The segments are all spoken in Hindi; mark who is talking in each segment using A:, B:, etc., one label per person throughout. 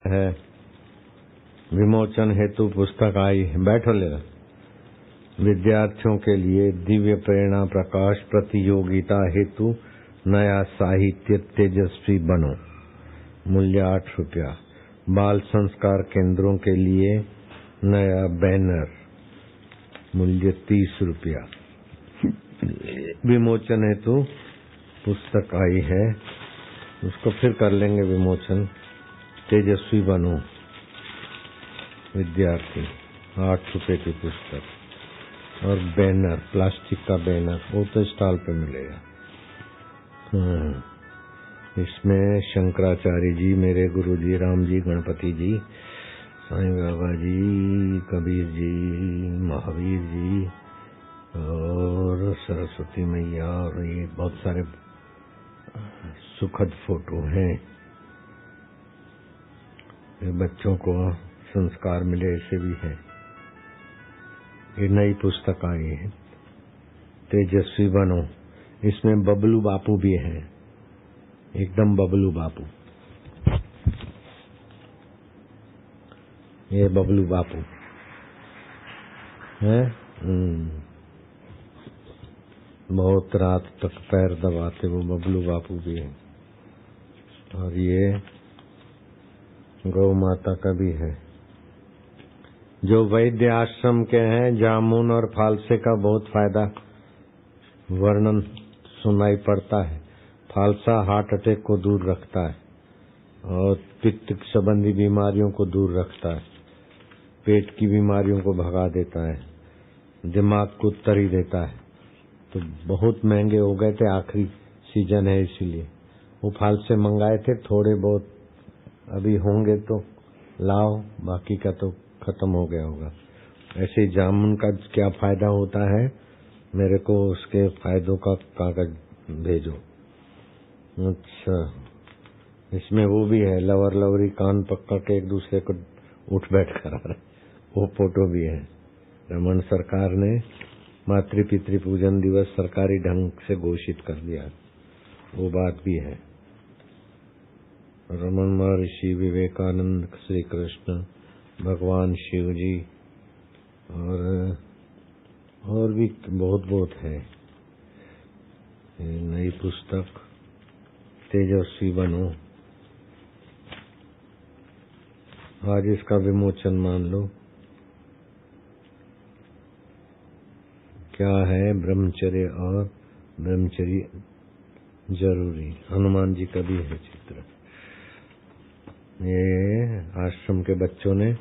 A: है विमोचन हेतु पुस्तक आई है। बैठो ले विद्यार्थियों के लिए दिव्य प्रेरणा प्रकाश प्रतियोगिता हेतु नया साहित्य तेजस्वी बनो। मूल्य 8 रुपया। बाल संस्कार केंद्रों के लिए नया बैनर मूल्य 30 रुपया। विमोचन हेतु पुस्तक आई है, उसको फिर कर लेंगे विमोचन। तेजस्वी बनो विद्यार्थी 8 रुपए की पुस्तक और बैनर प्लास्टिक का बैनर वो तो स्टॉल पे मिलेगा। इसमें शंकराचार्य जी, मेरे गुरु जी, राम जी, गणपति जी, साईं बाबा जी, कबीर जी, महावीर जी और सरस्वती मैया और ये बहुत सारे सुखद फोटो हैं। ये बच्चों को संस्कार मिले ऐसे भी है। ये नई पुस्तक आई है तेजस्वी बनो। इसमें बबलू बापू भी है, एकदम बबलू बापू। ये बबलू बापू है। बहुत रात तक पैर दबाते वो बबलू बापू भी है। और ये गौ माता का भी है। जो वैद्य आश्रम के हैं, जामुन और फालसे का बहुत फायदा वर्णन सुनाई पड़ता है। फालसा हार्ट अटैक को दूर रखता है और पित्त संबंधी बीमारियों को दूर रखता है, पेट की बीमारियों को भगा देता है, दिमाग को तरी देता है। तो बहुत महंगे हो गए थे, आखिरी सीजन है इसीलिए वो फालसे मंगाए थे। थोड़े बहुत अभी होंगे तो लाओ, बाकी का तो खत्म हो गया होगा। ऐसे जामुन का क्या फायदा होता है, मेरे को उसके फायदों का कागज भेजो। अच्छा, इसमें वो भी है, लवर लवरी कान पकड़ के एक दूसरे को उठ बैठ करा रहे, वो फोटो भी है। रमन सरकार ने मातृ पितृ पूजन दिवस सरकारी ढंग से घोषित कर दिया, वो बात भी है। रमन महर्षि, विवेकानंद, श्री कृष्ण, भगवान शिव जी और भी बहुत है। नई पुस्तक तेजस्वी बनो, आज इसका विमोचन मान लो। क्या है? ब्रह्मचर्य और ब्रह्मचर्य जरूरी। हनुमान जी का भी है चित्र। ये आश्रम के बच्चों ने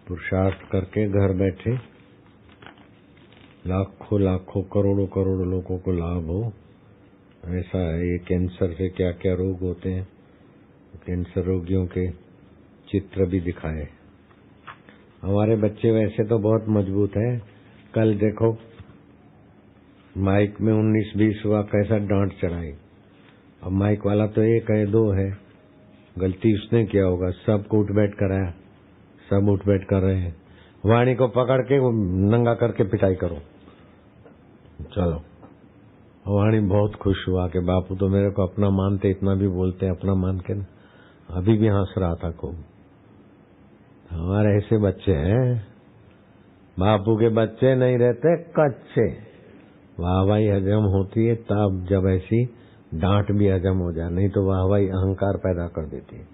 A: पुरुषार्थ करके घर बैठे लाखों लाखों करोड़ों करोड़ों लोगों को लाभ हो, ऐसा है। ये कैंसर से क्या क्या रोग होते हैं, कैंसर रोगियों के चित्र भी दिखाए। हमारे बच्चे वैसे तो बहुत मजबूत है। कल देखो माइक में 19-20 हुआ, कैसा डांट चढ़ाई। अब माइक वाला तो एक है, 2 है, गलती उसने किया होगा, सबको उठ बैठ कराया, सब उठ बैठ कर रहे हैं। वाणी को पकड़ के वो नंगा करके पिटाई करो। चलो, वाणी बहुत खुश हुआ कि बापू तो मेरे को अपना मानते, इतना भी बोलते हैं अपना मान के ना। अभी भी हंस रहा था खूब। हमारे ऐसे बच्चे हैं, बापू के बच्चे नहीं रहते कच्चे। वाहवाही हजम होती है तब जब ऐसी डांट भी हजम हो जाए, नहीं तो वाहवाही अहंकार पैदा कर देती है।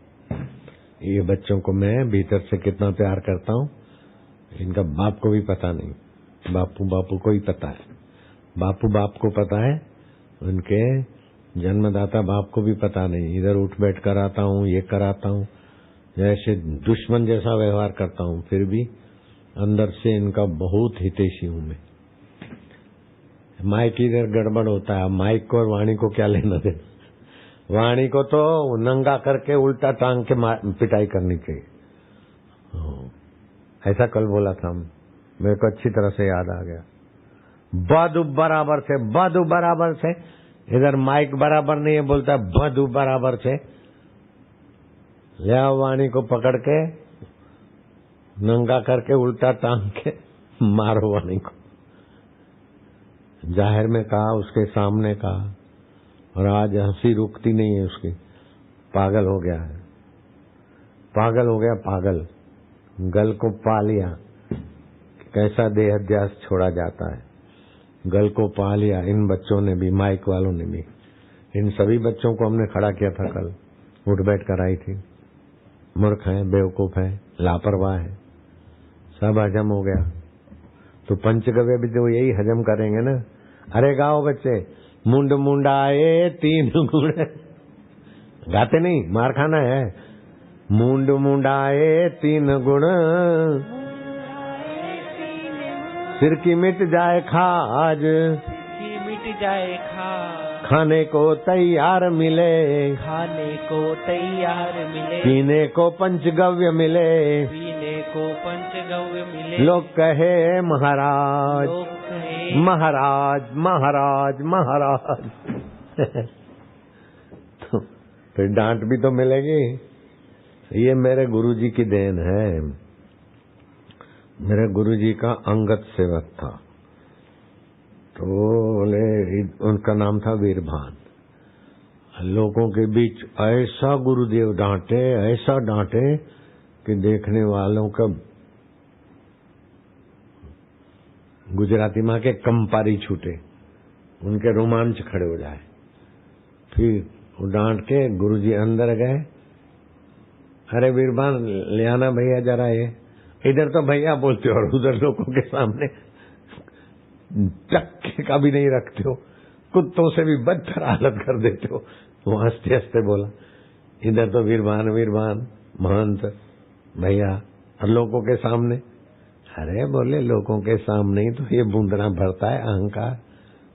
A: ये बच्चों को मैं भीतर से कितना प्यार करता हूँ, इनका बाप को भी पता नहीं। बापू को ही पता है, बापू बाप को पता है, उनके जन्मदाता बाप को भी पता नहीं। इधर उठ बैठ कराता हूँ, ये कराता हूँ, जैसे दुश्मन जैसा व्यवहार करता हूँ, फिर भी अंदर से इनका बहुत हितैषी हूँ मैं। माइक इधर गड़बड़ होता है, माइक को और वाणी को क्या लेना देना। वाणी को तो नंगा करके उल्टा टांग के पिटाई करनी चाहिए। ऐसा कल बोला था, मेरे को अच्छी तरह से याद आ गया। बदू बराबर से इधर माइक बराबर नहीं है, बोलता है बदू बराबर से। ले वाणी को पकड़ के नंगा करके उल्टा टांग के मारो वाणी को। जाहिर में कहा, उसके सामने कहा, और आज हंसी रुकती नहीं है उसकी, पागल हो गया है। पागल हो गया पागल, गल को पा लिया। कैसा देहाध्यास छोड़ा जाता है, गल को पा लिया। इन बच्चों ने भी, माइक वालों ने भी, इन सभी बच्चों को हमने खड़ा किया था कल, उठ बैठ कराई थी। मूर्ख है, बेवकूफ है, लापरवाह है, सब हजम हो गया। तो पंचगव्य भी तो यही हजम करेंगे ना। अरे गाओ बच्चे, मुंड मुंडाए तीन गुण, गाते नहीं, मार खाना है। मुंड मुंडाए तीन गुण, सिर की मिट जाए खाज,
B: मिट जाए खाज,
A: खाने को तैयार मिले,
B: खाने को तैयार मिले,
A: पीने को पंचगव्य मिले,
B: पीने को पंचगव्य मिले।
A: लोग कहे महाराज,
B: लोग कहे
A: महाराज महाराज महाराज। तो फिर डांट भी तो मिलेगी। ये मेरे गुरुजी की देन है। मेरे गुरुजी का अंगत सेवक था, तो बोले, उनका नाम था वीरभान। लोगों के बीच ऐसा गुरुदेव डांटे, ऐसा डांटे कि देखने वालों का गुजराती माँ के कंपारी छूटे, उनके रोमांच खड़े हो जाए। फिर वो डांट के गुरुजी अंदर गए। अरे वीरभान ले आना भैया जरा ये। इधर तो भैया बोलते हो और उधर लोगों के सामने टक्के का भी नहीं रखते हो, कुत्तों से भी बदतर हालत कर देते हो। वो हंसते हंसते बोला, इधर तो वीरभान वीरभान महंत भैया, और लोगों के सामने। अरे बोले, लोगों के सामने ही तो ये बूंदना भरता है अहंकार,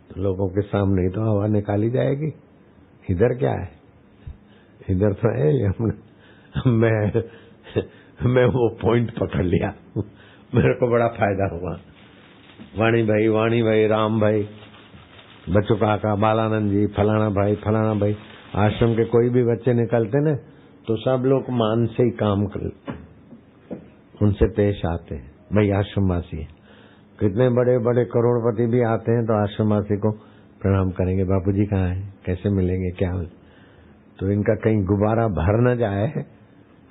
A: तो लोगों के सामने ही तो हवा निकाली जाएगी। इधर क्या है, इधर तो है। मैं वो पॉइंट पकड़ लिया, मेरे को बड़ा फायदा हुआ। वाणी भाई, राम भाई, बच्चों काका, बालानंद जी, फलाना भाई, आश्रम के कोई भी बच्चे निकलते न तो सब लोग मान से ही काम कर उनसे पेश आते हैं। भाई आश्रमवासी है। कितने बड़े बड़े करोड़पति भी आते हैं तो आश्रमवासी को प्रणाम करेंगे, बापूजी कहाँ हैं, कैसे मिलेंगे, क्या मिले। तो इनका कहीं गुब्बारा भर न जाए,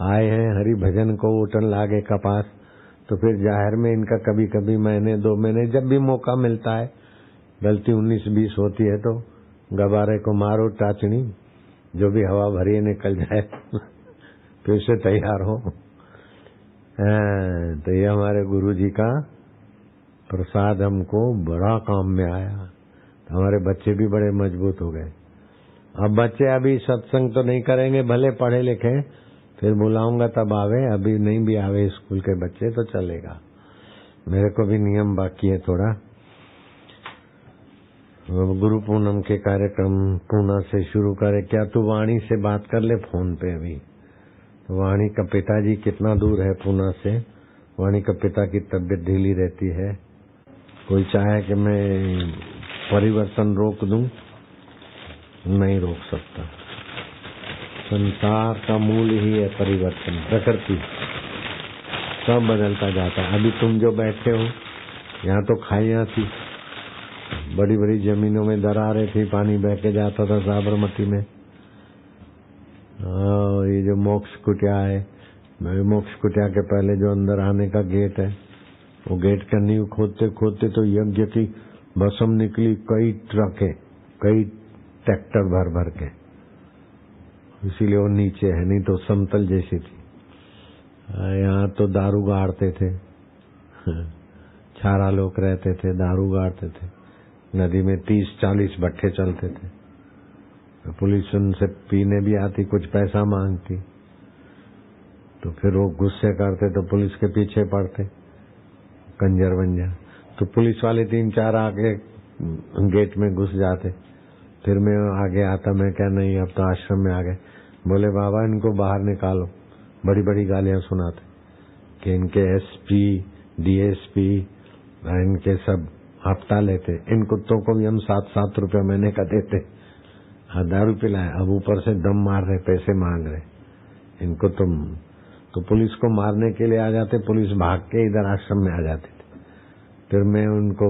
A: आए हैं हरि भजन को उठन लागे कपास, तो फिर जाहिर में इनका कभी कभी महीने 2 महीने जब भी मौका मिलता है, गलती 19-20 होती है तो गबारे को मारो टाचनी, जो भी हवा भरी निकल जाए फिर से तैयार हो। तो ये हमारे गुरु जी का प्रसाद हमको बड़ा काम में आया। तो हमारे बच्चे भी बड़े मजबूत हो गए। अब बच्चे अभी सत्संग तो नहीं करेंगे, भले पढ़े लिखे, फिर बुलाऊंगा तब आवे, अभी नहीं भी आवे स्कूल के बच्चे तो चलेगा। मेरे को भी नियम बाकी है थोड़ा। गुरु पूनम के कार्यक्रम पूना से शुरू करे। क्या तू वाणी से बात कर ले फोन पे अभी। तो वाणी का पिताजी कितना दूर है पूना से, वाणी का पिता की तबीयत ढीली रहती है। कोई चाहे कि मैं परिवर्तन रोक दूं, नहीं रोक सकता। संसार का मूल ही है परिवर्तन, प्रकृति सब बदलता जाता है। अभी तुम जो बैठे हो, यहाँ तो खाइयां थी, बड़ी बड़ी जमीनों में दरारें थी, पानी बह के जाता था साबरमती में। ये जो मोक्ष कुटिया है, मोक्ष कुटिया के पहले जो अंदर आने का गेट है, वो गेट का नींव खोदते खोदते तो यज्ञ की भस्म निकली, कई ट्रकें, कई ट्रैक्टर भर भर के, इसीलिए वो नीचे है, नहीं तो समतल जैसी थी। यहाँ तो दारू गाड़ते थे, छारा लोग रहते थे, दारू गाड़ते थे। नदी में 30-40 भट्ठे चलते थे। तो पुलिस उनसे पीने भी आती, कुछ पैसा मांगती, तो फिर वो गुस्से करते तो पुलिस के पीछे पड़ते, कंजर बंजर। तो पुलिस वाले 3-4 आगे गेट में घुस जाते। फिर मैं आगे आता, मैं क्या नहीं, अब तो आश्रम में आ गए। बोले बाबा इनको बाहर निकालो, बड़ी बड़ी गालियां सुनाते कि इनके एसपी डीएसपी इनके सब हफ्ता लेते। इन कुत्तों को भी हम 7-7 रुपये महीने का देते। दारू पिलाए, अब ऊपर से दम मार रहे, पैसे मांग रहे। इनको तो पुलिस को मारने के लिए आ जाते, पुलिस भाग के इधर आश्रम में आ जाती थी। फिर मैं उनको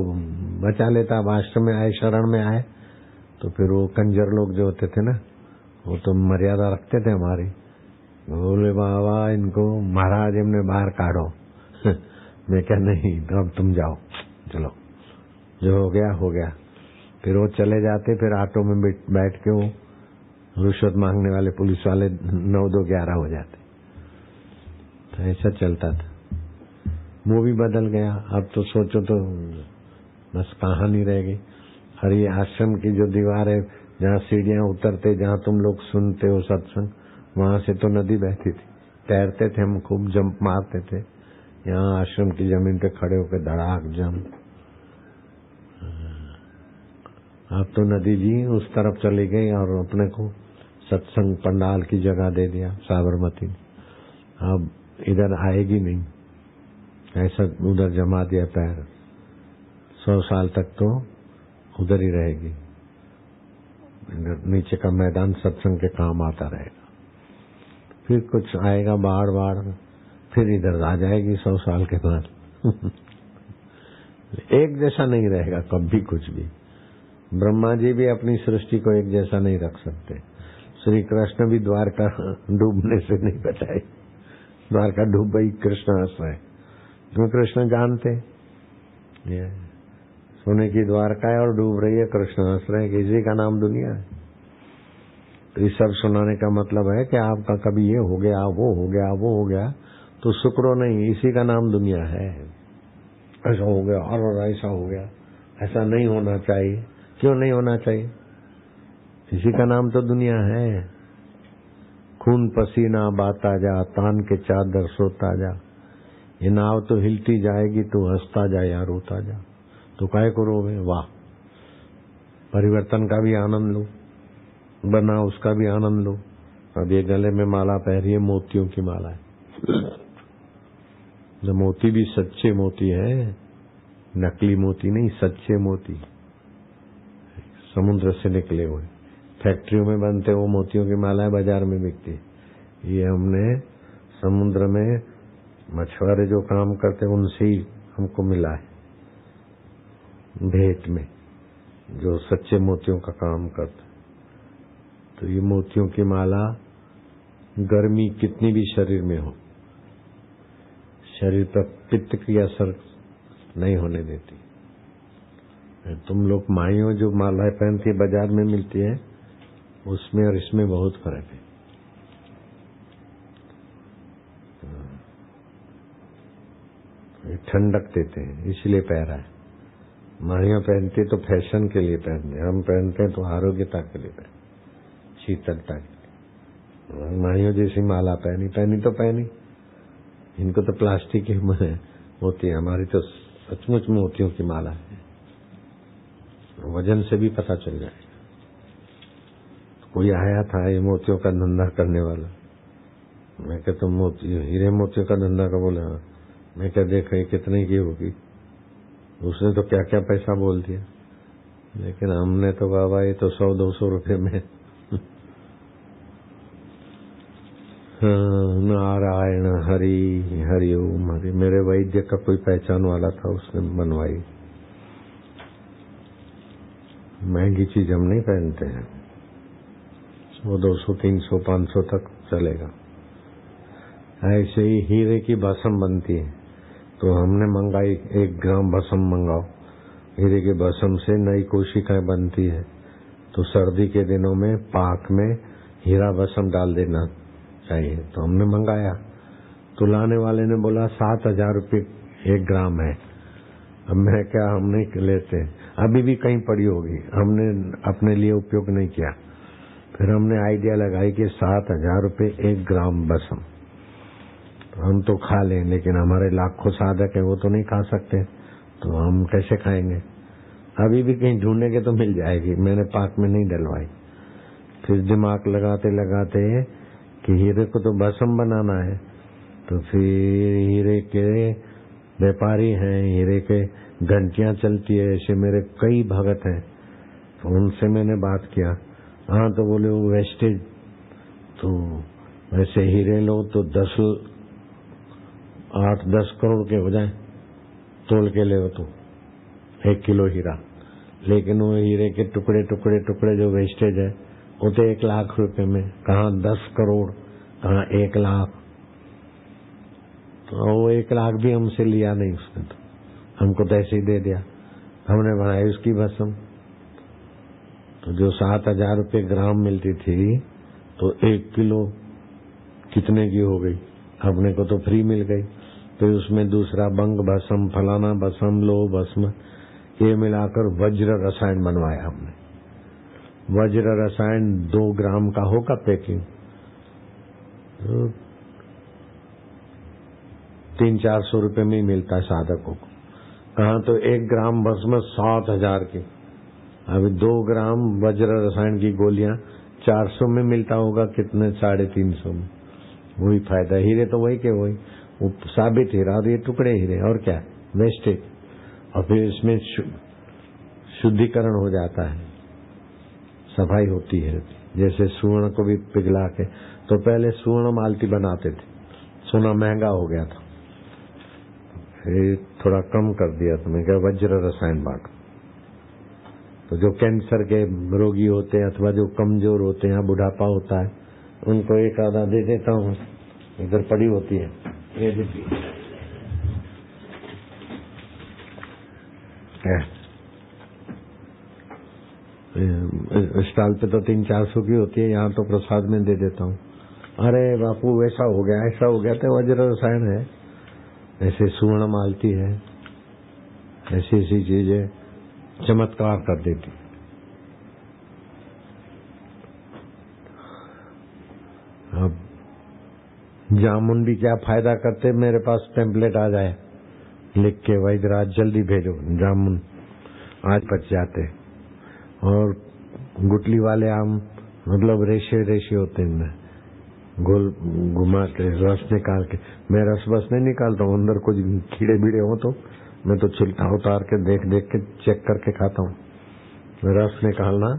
A: बचा लेता। अब आश्रम में आए, शरण में आए, तो फिर वो कंजर लोग जो होते थे ना, वो तो मर्यादा रखते थे हमारी, बोले बाबा इनको महाराज इन्हें बाहर काढ़ो। मैं क्या नहीं, अब तुम जाओ, चलो, जो हो गया हो गया। फिर वो चले जाते, फिर ऑटो में बैठ के वो रिश्वत मांगने वाले पुलिस वाले 9-2-11 हो जाते। तो ऐसा चलता था। मूवी बदल गया। अब तो सोचो तो बस कहानी रह गई। और ये आश्रम की जो दीवार है, जहाँ सीढ़ियाँ उतरते, जहाँ तुम लोग सुनते हो सत्संग, वहां से तो नदी बहती थी। तैरते थे हम, खूब जंप मारते थे। यहाँ आश्रम की जमीन पे खड़े होकर धड़ाक जंप। अब तो नदी जी उस तरफ चली गई और अपने को सत्संग पंडाल की जगह दे दिया साबरमती। अब इधर आएगी नहीं, ऐसा उधर जमा दिया पैर। 100 साल तक तो उधर ही रहेगी। नीचे का मैदान सत्संग के काम आता रहेगा। फिर कुछ आएगा बाढ़, फिर इधर आ जाएगी 100 साल के बाद। एक जैसा नहीं रहेगा कभी कुछ भी। ब्रह्मा जी भी अपनी सृष्टि को एक जैसा नहीं रख सकते। श्री कृष्ण भी द्वारका डूबने से नहीं बचाए। द्वारका डूब गई, कृष्ण हंस रहे, क्यों? कृष्ण जानते ये सोने की द्वारका है और डूब रही है, कृष्ण हंस रहे हैं। इसी का नाम दुनिया है। तो ये सब सुनाने का मतलब है कि आपका कभी ये हो गया, वो हो गया, वो हो गया, तो शुक्रो नहीं, इसी का नाम दुनिया है। ऐसा हो गया और ऐसा हो गया, ऐसा नहीं होना चाहिए। क्यों नहीं होना चाहिए? इसी का नाम तो दुनिया है। खून पसीना बाता जा, तान के चादर सोता जा। ये नाव तो हिलती जाएगी, तू हंसता जा या रोता जा। तो काहे को रोवे? वाह, परिवर्तन का भी आनंद लो, बना उसका भी आनंद लो। अब ये गले में माला पहनी है, मोतियों की माला है। जो मोती भी सच्चे मोती है, नकली मोती नहीं, सच्चे मोती, समुद्र से निकले हुए। फैक्ट्रियों में बनते वो मोतियों की मालाएं बाजार में बिकती। ये हमने समुद्र में मछुआरे जो काम करते उनसे ही हमको मिला है भेंट में, जो सच्चे मोतियों का काम करते। तो ये मोतियों की माला गर्मी कितनी भी शरीर में हो, शरीर पर पित्त की असर नहीं होने देती। तुम लोग माइयों जो मालाएं पहनती है बाजार में मिलती है, उसमें और इसमें बहुत फर्क है। ये ठंडक देते हैं इसलिए पहना है। माइयां पहनती तो फैशन के लिए पहनते, हम पहनते हैं तो आरोग्यता के लिए पहनते, शीतलता के लिए। माइयों जैसी माला पहनी तो पहनी, इनको तो प्लास्टिक की होती है, हमारी तो सचमुच मोतियों की माला है। वजन से भी पता चल जाएगा। कोई आया था ये मोतियों का धंधा करने वाला, मैं कहता मोती हीरे मोतियों का धंधा का बोले। हाँ, मैं क्या देखा ये कितने की होगी, उसने तो क्या क्या पैसा बोल दिया, लेकिन हमने तो बाबा ये तो 100-200 रुपए में। नारायण हरि हरि ओम हरि। मेरे वैद्य का कोई पहचान वाला था, उसने बनवाई। महंगी चीज हम नहीं पहनते हैं, 100, 200, 300, 500 तक चलेगा। ऐसे ही हीरे की भस्म बनती है, तो हमने मंगाई 1 ग्राम भस्म मंगाओ। हीरे के भस्म से नई कोशिकाएं बनती है, तो सर्दी के दिनों में पाक में हीरा भस्म डाल देना चाहिए। तो हमने मंगाया, तो लाने वाले ने बोला 7,000 रुपये 1 ग्राम है। अब मैं क्या, हम नहीं लेते, अभी भी कहीं पड़ी होगी, हमने अपने लिए उपयोग नहीं किया। फिर हमने आइडिया लगाई कि 7,000 रुपये 1 ग्राम भस्म, तो हम तो खा लें, लेकिन हमारे लाखों साधक है वो तो नहीं खा सकते, तो हम कैसे खाएंगे? अभी भी कहीं ढूंढेंगे तो मिल जाएगी। मैंने पाक में नहीं डलवाई। फिर दिमाग लगाते लगाते कि हीरे को तो भस्म बनाना है, तो फिर हीरे के व्यापारी हैं, हीरे के घंटियां चलती है, ऐसे मेरे कई भगत हैं, तो उनसे मैंने बात किया। हाँ, तो बोले वो वेस्टेज, तो वैसे हीरे लो तो 8-10 करोड़ के हो जाए, तोल के ले तो 1 किलो हीरा, लेकिन वो हीरे के टुकड़े टुकड़े टुकड़े जो वेस्टेज है वो तो 1 लाख रुपए में, कहाँ 10 करोड़ हाँ 1 लाख, तो वो 1 लाख भी हमसे लिया नहीं उसने, तो हमको तो ऐसे ही दे दिया। हमने बनाई उसकी भस्म। तो जो 7,000 रुपये ग्राम मिलती थी, तो 1 किलो कितने की हो गई, अपने को तो फ्री मिल गई। फिर उसमें दूसरा बंग भस्म, फलाना भस्म, लो भस्म, ये मिलाकर वज्र रसायन बनवाया हमने। वज्र रसायन 2 ग्राम का होगा पैकिंग, तो 300-400 रुपये में ही मिलता है साधकों को। कहाँ तो 1 ग्राम भस्म 7,000 की, अभी 2 ग्राम वज्र रसायन की गोलियां 400 में मिलता होगा, कितने 350 में। वही फायदा, हीरे तो वही के वही, वो साबित हीरा और ये टुकड़े हीरे, और क्या वेस्टेज। और फिर इसमें शुद्धिकरण हो जाता है, सफाई होती है। जैसे स्वर्ण को भी पिघला के, तो पहले स्वर्ण माल्टी बनाते थे, सोना महंगा हो गया था, फिर थोड़ा कम कर दिया, तो मैं क्या वज्र रसायन बांटो। तो जो कैंसर के रोगी होते हैं अथवा जो कमजोर होते हैं, बुढ़ापा होता है, उनको 1 आधा दे देता हूँ, इधर पड़ी होती है, ये देखिए स्टॉल पे तो 300-400 की होती है, यहाँ तो प्रसाद में दे देता हूँ। अरे बापू वैसा हो गया, ऐसा हो गया, तो वज्र रसायन है, ऐसे सुवर्ण मालती है, ऐसी ऐसी चीजें चमत्कार कर देती। अब जामुन भी क्या फायदा करते, मेरे पास टेम्पलेट आ जाए लिख के, वैद्यराज जल्दी भेजो जामुन, आज पच जाते। और गुटली वाले आम मतलब रेशे रेशे होते हैं, गोल घुमा के रस निकाल के, मैं रस बस नहीं निकालता हूँ, अंदर कुछ कीड़े बीड़े हो तो मैं तो छिलका उतार के देख देख के चेक करके खाता हूँ। रस निकालना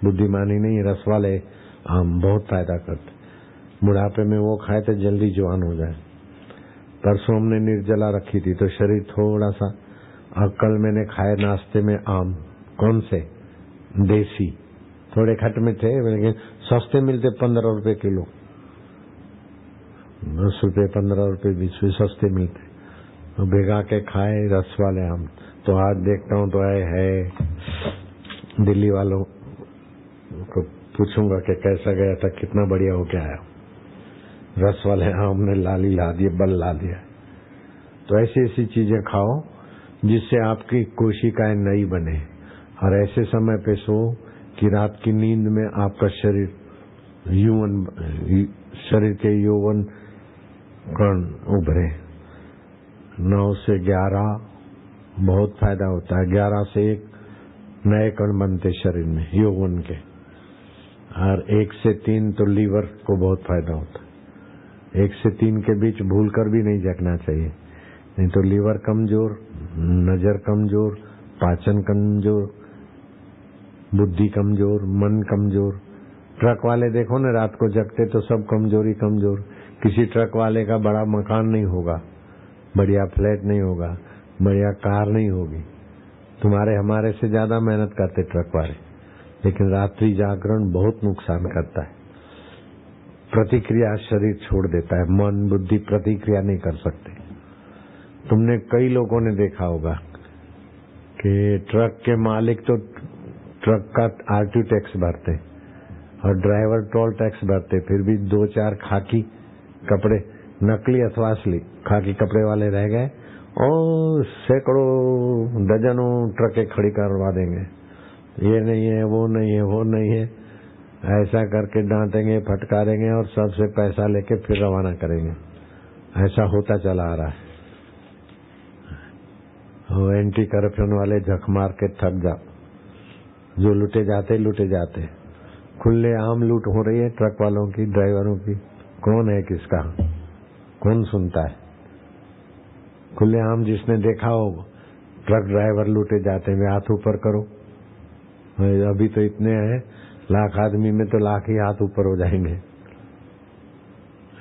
A: बुद्धिमानी नहीं, रस वाले आम बहुत फायदा करते, बुढ़ापे में वो खाए तो जल्दी जवान हो जाए। परसों हमने निर्जला रखी थी तो शरीर थोड़ा सा, और कल मैंने खाए नाश्ते में आम, कौन से देसी, थोड़े खट में थे लेकिन सस्ते मिलते, 15 रुपए किलो, 10 रुपए 15 रुपए 20 रुपए सस्ते मिलते, तो भिगा के खाए रस वाले आम। तो आज देखता हूँ तो है दिल्ली वालों को पूछूंगा कि कैसा गया था, कितना बढ़िया हो के आया, रस वाले आम ने लाली ला दिए, बल ला दिया। तो ऐसी ऐसी चीजें खाओ जिससे आपकी कोशिकाएं नई बने, और ऐसे समय पे सो कि रात की नींद में आपका शरीर के यौवन कण उभरे। 9 से 11 बहुत फायदा होता है, 11 से 1 नए कण बनते शरीर में यौवन के, और 1 से 3 तो लीवर को बहुत फायदा होता है। 1 से 3 के बीच भूल कर भी नहीं जगना चाहिए, नहीं तो लीवर कमजोर, नजर कमजोर, पाचन कमजोर, बुद्धि कमजोर, मन कमजोर। ट्रक वाले देखो ना, रात को जगते तो सब कमजोरी कमजोर। किसी ट्रक वाले का बड़ा मकान नहीं होगा, बढ़िया फ्लैट नहीं होगा, बढ़िया कार नहीं होगी, तुम्हारे हमारे से ज्यादा मेहनत करते ट्रक वाले, लेकिन रात्रि जागरण बहुत नुकसान करता है। प्रतिक्रिया शरीर छोड़ देता है, मन बुद्धि प्रतिक्रिया नहीं कर सकते। तुमने कई लोगों ने देखा होगा कि ट्रक के मालिक तो ट्रक का आरटीओ टैक्स भरते और ड्राइवर टोल टैक्स भरते, फिर भी 2-4 खाकी कपड़े, नकली अथवा असली खाकी कपड़े वाले रह गए और सैकड़ों दर्जनों ट्रकें खड़ी करवा देंगे, ये नहीं है, वो नहीं है, वो नहीं है, ऐसा करके डांटेंगे, फटकारेंगे और सबसे पैसा लेके फिर रवाना करेंगे। ऐसा होता चला आ रहा है। एंटी करप्शन वाले झक मार के थक जा, जो लुटे जाते, खुले आम लूट हो रही है ट्रक वालों की, ड्राइवरों की। कौन है किसका, कौन सुनता है? खुले आम जिसने देखा हो, ट्रक ड्राइवर लूटे जाते हैं, वे हाथ ऊपर करो। अभी तो इतने हैं, लाख आदमी में तो लाख ही हाथ ऊपर हो जाएंगे,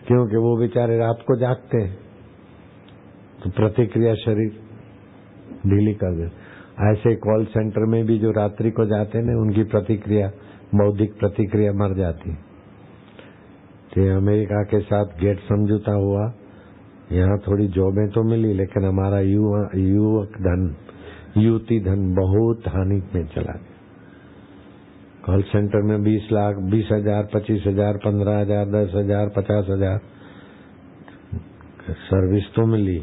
A: क्योंकि वो बेचारे रात को जागते हैं, तो प्रतिक्रिया शरीर ढीली कर दे। ऐसे कॉल सेंटर में भी जो रात्रि को जाते हैं ना, उनकी प्रतिक्रिया, बौद्धिक प्रतिक्रिया मर जाती है। कि अमेरिका के साथ गेट समझौता हुआ, यहाँ थोड़ी जॉबें तो मिली, लेकिन हमारा युवती धन बहुत हानि में चला गया। कॉल सेंटर में 20 लाख, 20,000, 25,000, 15,000, 10,000, 50,000 सर्विस तो मिली,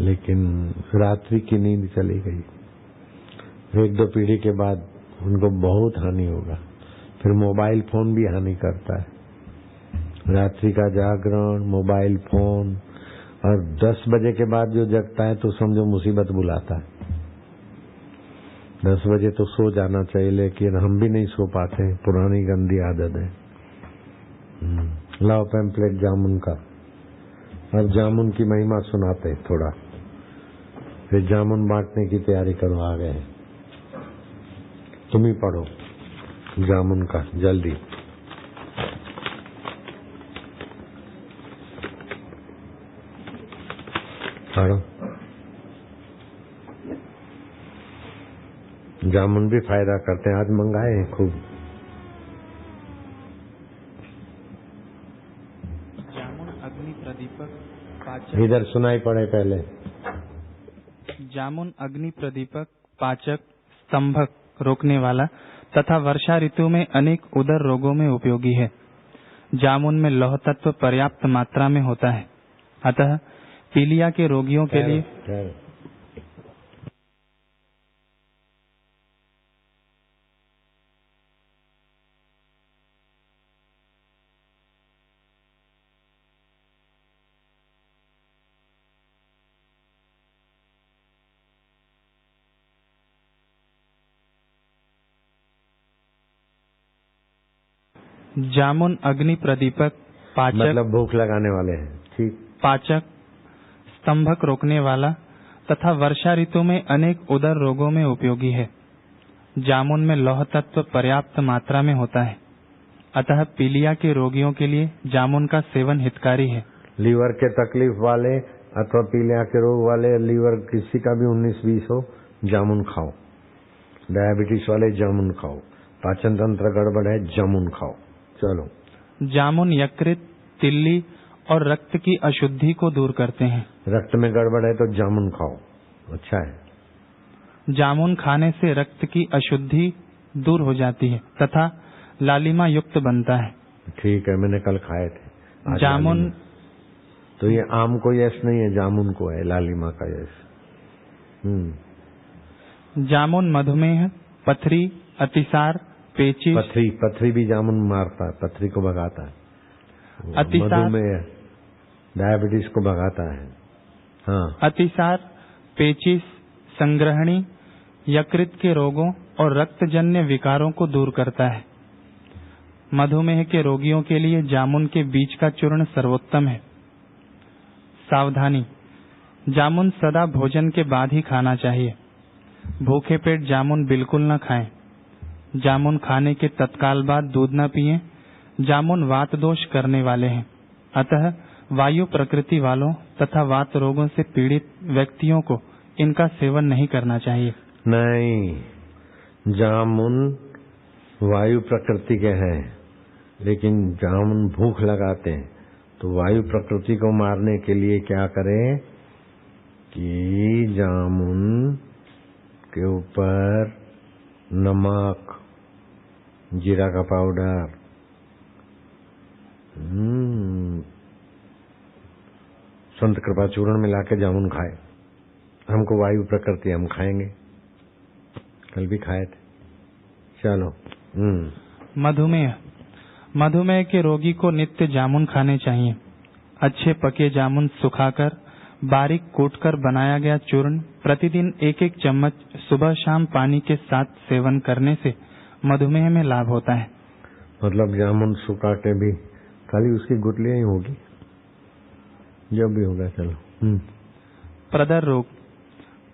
A: लेकिन रात्रि की नींद चली गई। 1-2 पीढ़ी के बाद उनको बहुत हानि होगा। फिर मोबाइल फोन भी हानि करता है। रात्रि का जागरण, मोबाइल फोन, और 10 बजे के बाद जो जगता है तो समझो मुसीबत बुलाता है। 10 बजे तो सो जाना चाहिए, लेकिन हम भी नहीं सो पाते, पुरानी गंदी आदत है। लाओ पैम्पलेट जामुन का, अब जामुन की महिमा सुनाते थोड़ा, फिर जामुन बांटने की तैयारी करो। आ गए, तुम ही पढ़ो जामुन का जल्दी। पढ़ो। जामुन भी फायदा करते हैं, आज मंगाए हैं खूब।
C: जामुन अग्नि प्रदीपक पाचक।
A: इधर सुनाई पड़े पहले।
C: जामुन अग्नि प्रदीपक, पाचक, स्तंभक, रोकने वाला तथा वर्षा ऋतु में अनेक उदर रोगों में उपयोगी है। जामुन में लौह तत्व पर्याप्त मात्रा में होता है, अतः पीलिया के रोगियों के लिए जामुन अग्नि प्रदीपक, पाचक,
A: मतलब भूख लगाने वाले हैं, ठीक।
C: पाचक, स्तंभक, रोकने वाला तथा वर्षा ऋतु में अनेक उदर रोगों में उपयोगी है। जामुन में लौह तत्व पर्याप्त मात्रा में होता है, अतः पीलिया के रोगियों के लिए जामुन का सेवन हितकारी है।
A: लीवर के तकलीफ वाले अथवा पीलिया के रोग वाले, लीवर किसी का भी 19-20 हो, जामुन खाओ। डायबिटीज वाले जामुन खाओ। पाचन तंत्र गड़बड़ है, जामुन खाओ। चलो।
C: जामुन यकृत, तिल्ली और रक्त की अशुद्धि को दूर करते हैं।
A: रक्त में गड़बड़ है तो जामुन खाओ, अच्छा है।
C: जामुन खाने से रक्त की अशुद्धि दूर हो जाती है तथा लालिमा युक्त बनता है।
A: ठीक है, मैंने कल खाए थे।
C: जामुन
A: तो ये आम को यश नहीं है, जामुन को है लालिमा का यश।
C: जामुन मधुमेह, पथरी, अतिसार, पेचिश।
A: पथरी भी जामुन मारता है, पथरी को भगाता है।
C: अतिसार,
A: मधुमेह डायबिटीज को भगाता है। हाँ।
C: अतिसार, पेचिश, संग्रहणी, यकृत के रोगों और रक्तजन्य विकारों को दूर करता है। मधुमेह के रोगियों के लिए जामुन के बीज का चूर्ण सर्वोत्तम है। सावधानी, जामुन सदा भोजन के बाद ही खाना चाहिए। भूखे पेट जामुन बिल्कुल न खाएं। जामुन खाने के तत्काल बाद दूध न पिएं। जामुन वात दोष करने वाले हैं, अतः वायु प्रकृति वालों तथा वात रोगों से पीड़ित व्यक्तियों को इनका सेवन नहीं करना चाहिए।
A: नहीं, जामुन वायु प्रकृति के हैं, लेकिन जामुन भूख लगाते हैं। तो वायु प्रकृति को मारने के लिए क्या करें कि जामुन के ऊपर नमक, जीरा का पाउडर, संत कृपा चूर्ण मिला के जामुन खाए। हमको वायु प्रकृति, हम खाएंगे, कल भी खाए थे। चलो।
C: मधुमेह के रोगी को नित्य जामुन खाने चाहिए। अच्छे पके जामुन सुखाकर बारीक कूटकर बनाया गया चूर्ण प्रतिदिन 1-1 चम्मच सुबह शाम पानी के साथ सेवन करने से मधुमेह में लाभ होता है।
A: मतलब जामुन सुखा के भी खाली उसकी गुठलियां ही होगी, जब भी होगा। चलो।
C: प्रदर रोग,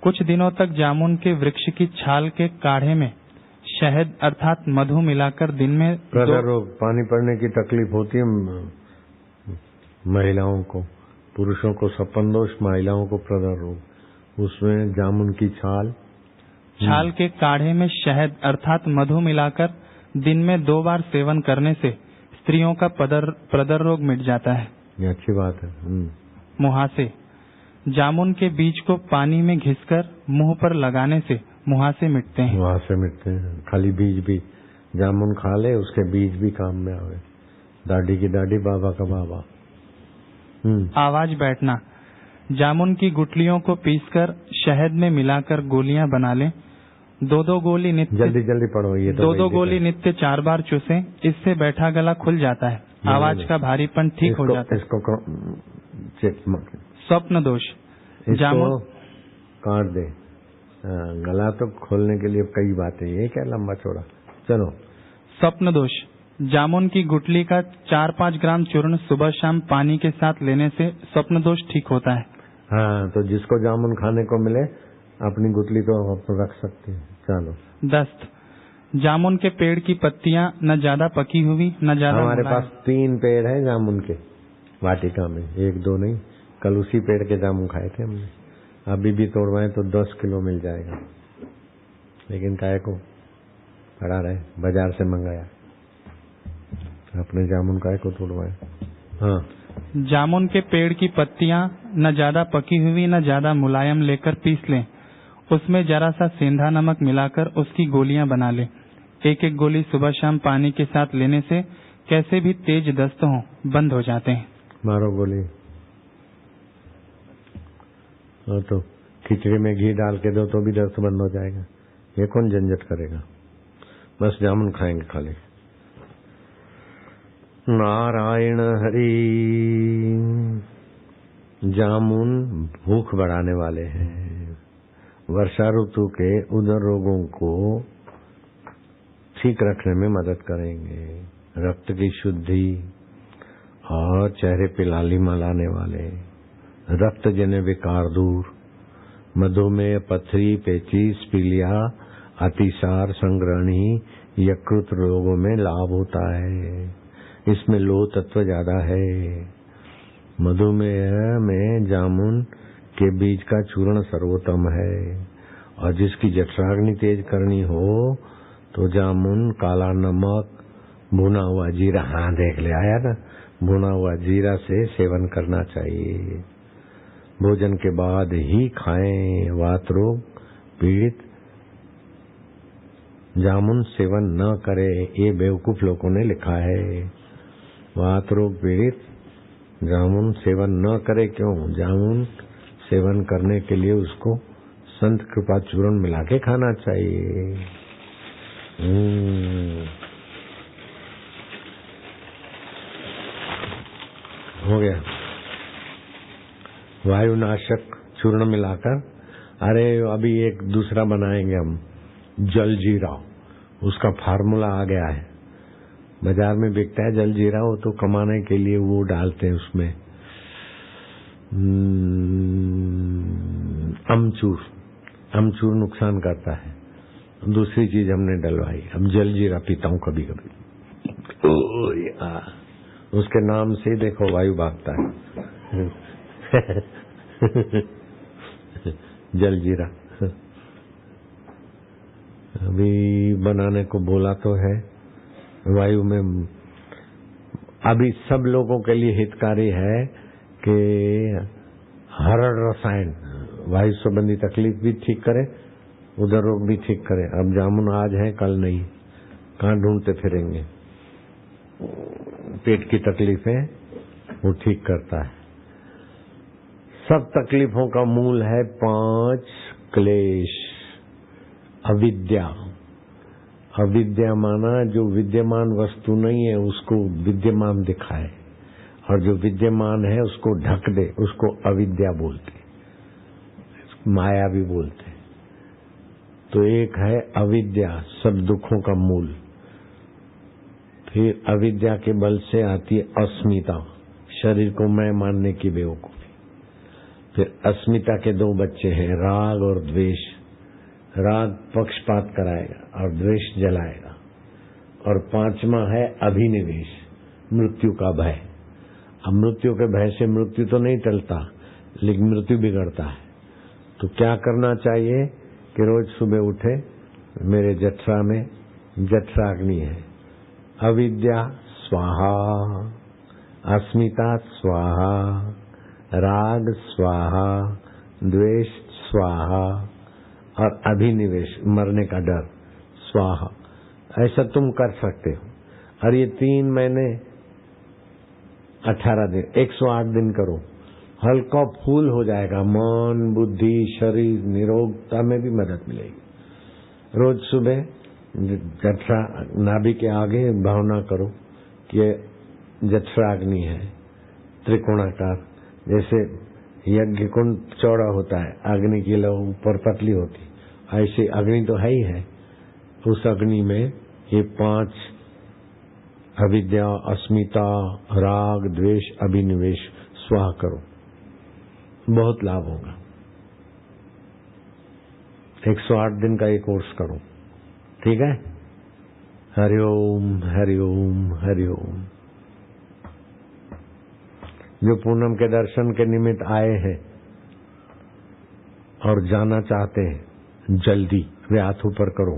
C: कुछ दिनों तक जामुन के वृक्ष की छाल के काढ़े में शहद अर्थात मधु मिलाकर दिन में
A: प्रदर रोग, पानी पड़ने की तकलीफ होती है महिलाओं को, पुरुषों को सपन दोष, महिलाओं को प्रदर रोग। उसमें जामुन की छाल
C: के काढ़े में शहद अर्थात मधु मिलाकर दिन में 2 बार सेवन करने से स्त्रियों का प्रदर रोग मिट जाता है।
A: ये अच्छी बात है।
C: मुहासे, जामुन के बीज को पानी में घिसकर मुंह पर लगाने से मुहासे मिटते हैं।
A: मुहासे मिटते हैं। खाली बीज भी, जामुन खा ले, उसके बीज भी काम में आवे। दाढ़ी की दाढ़ी, बाबा का बाबा।
C: आवाज बैठना, जामुन की गुठलियों को पीसकर शहद में मिलाकर गोलियां बना लें। 2-2 गोली नित्य,
A: जल्दी जल्दी पढ़ो। ये तो
C: 2-2 गोली नित्य 4 बार चूसें। इससे बैठा गला खुल जाता है, आवाज का भारीपन ठीक हो जाता है।
A: इसको चेक
C: स्वप्न दोष,
A: जामुन काट दे। गला तो खोलने के लिए कई बातें, ये क्या लंबा चौड़ा। चलो।
C: स्वप्न दोष, जामुन की गुठली का 4-5 ग्राम चूर्ण सुबह शाम पानी के साथ लेने से स्वप्न दोष ठीक होता है।
A: हाँ, तो जिसको जामुन खाने को मिले अपनी गुठली तो रख सकते हैं। चलो।
C: दस्त, जामुन के पेड़ की पत्तियां न ज्यादा पकी हुई न ज्यादा।
A: हमारे पास 3 पेड़ है जामुन के वाटिका में, 1-2 नहीं। कल उसी पेड़ के जामुन खाए थे हमने। अभी भी तोड़वाए तो 10 किलो मिल जाएगा, लेकिन काहे को पड़ा रहे, बाजार से मंगाया। अपने जामुन काहे को तोड़वाए। हाँ,
C: जामुन के पेड़ की पत्तियां न ज्यादा पकी हुई न ज्यादा मुलायम लेकर पीस लें। उसमें जरा सा सेंधा नमक मिलाकर उसकी गोलियां बना लें। 1-1 गोली सुबह शाम पानी के साथ लेने से कैसे भी तेज दस्त हो बंद हो जाते हैं।
A: मारो गोली। तो खिचड़ी में घी डाल के दो तो भी दर्द बंद हो जाएगा। ये कौन झंझट करेगा, बस जामुन खाएंगे खाली। नारायण हरि। जामुन भूख बढ़ाने वाले हैं। वर्षा ऋतु के उदर रोगों को ठीक रखने में मदद करेंगे। रक्त की शुद्धि और चेहरे पे लालिमा लाने वाले, रक्त जन्य विकार दूर, मधुमेह, पथरी, पेचिश, पीलिया, अतिसार, संग्रहणी, यकृत रोगों में लाभ होता है। इसमें लोह तत्व ज्यादा है। मधुमेह में जामुन के बीज का चूर्ण सर्वोत्तम है। और जिसकी जठराग्नि तेज करनी हो तो जामुन, काला नमक, भुना हुआ जीरा, हाँ देख ले आया ना, भुना हुआ जीरा से सेवन करना चाहिए। भोजन के बाद ही खाएं। वात रोग पीड़ित जामुन सेवन न करे, ये बेवकूफ लोगों ने लिखा है। वात रोग पीड़ित जामुन सेवन न करे। क्यों? जामुन सेवन करने के लिए उसको संत कृपा चूर्ण मिला के खाना चाहिए। हो गया। वायुनाशक चूर्ण मिलाकर, अरे अभी एक दूसरा बनाएंगे हम, जलजीरा। उसका फार्मूला आ गया है, बाजार में बिकता है जलजीरा। वो तो कमाने के लिए वो डालते हैं उसमें अमचूर। अमचूर नुकसान करता है। दूसरी चीज हमने डलवाई, अब जलजीरा पीता हूँ कभी कभी। उसके नाम से देखो वायु भागता है। जलजीरा अभी बनाने को बोला तो है। वायु में अभी सब लोगों के लिए हितकारी है कि हरड़ रसायन वायु संबंधी तकलीफ भी ठीक करे, उदर रोग भी ठीक करे। अब जामुन आज है कल नहीं, कहाँ ढूंढते फिरेंगे। पेट की तकलीफें वो ठीक करता है। सब तकलीफों का मूल है 5 क्लेश। अविद्या। अविद्या माना जो विद्यमान वस्तु नहीं है उसको विद्यमान दिखाए, और जो विद्यमान है उसको ढक दे, उसको अविद्या बोलते, माया भी बोलते। तो एक है अविद्या, सब दुखों का मूल। फिर अविद्या के बल से आती है अस्मिता, शरीर को मैं मानने की बेवकूफी। फिर अस्मिता के 2 बच्चे हैं, राग और द्वेष। राग पक्षपात कराएगा और द्वेष जलाएगा। और 5वां है अभिनिवेश, मृत्यु का भय। अब मृत्यु के भय से मृत्यु तो नहीं टलता, लेकिन मृत्यु बिगड़ता है। तो क्या करना चाहिए कि रोज सुबह उठे, मेरे जठरा में जठराग्नि है, अविद्या स्वाहा, अस्मिता स्वाहा, राग स्वाहा, द्वेष स्वाहा और अभिनिवेश मरने का डर स्वाहा। ऐसा तुम कर सकते हो। और ये 3 महीने 18 दिन 108 दिन करो, हल्का फूल हो जाएगा। मन, बुद्धि, शरीर निरोगता में भी मदद मिलेगी। रोज सुबह जठरा नाभि के आगे भावना करो कि जठराग्नि है, त्रिकोणाकार, जैसे यज्ञ कुंड चौड़ा होता है, अग्नि की लौ ऊपर पतली होती, ऐसे अग्नि तो है ही है। उस अग्नि में ये 5 अविद्या, अस्मिता, राग, द्वेष, अभिनिवेश स्वाहा करो, बहुत लाभ होगा। 108 दिन का ये कोर्स करो, ठीक है। हरिओम हरिओम हरिओम। जो पूनम के दर्शन के निमित्त आए हैं और जाना चाहते हैं जल्दी, वे हाथ ऊपर करो।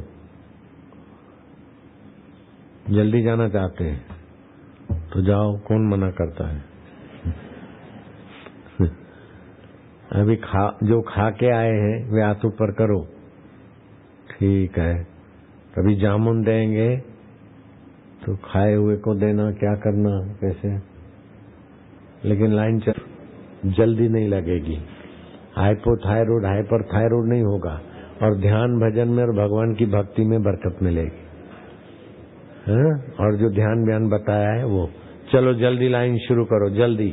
A: जल्दी जाना चाहते हैं तो जाओ, कौन मना करता है। अभी जो खा के आए हैं वे हाथ ऊपर करो, ठीक है। कभी जामुन देंगे तो खाए हुए को देना, क्या करना, कैसे, लेकिन लाइन जल्दी नहीं लगेगी। हाइपोथायराइड हाइपरथायराइड नहीं होगा और ध्यान भजन में और भगवान की भक्ति में बरकत मिलेगी। और जो ध्यान बयान बताया है वो, चलो जल्दी लाइन शुरू करो, जल्दी।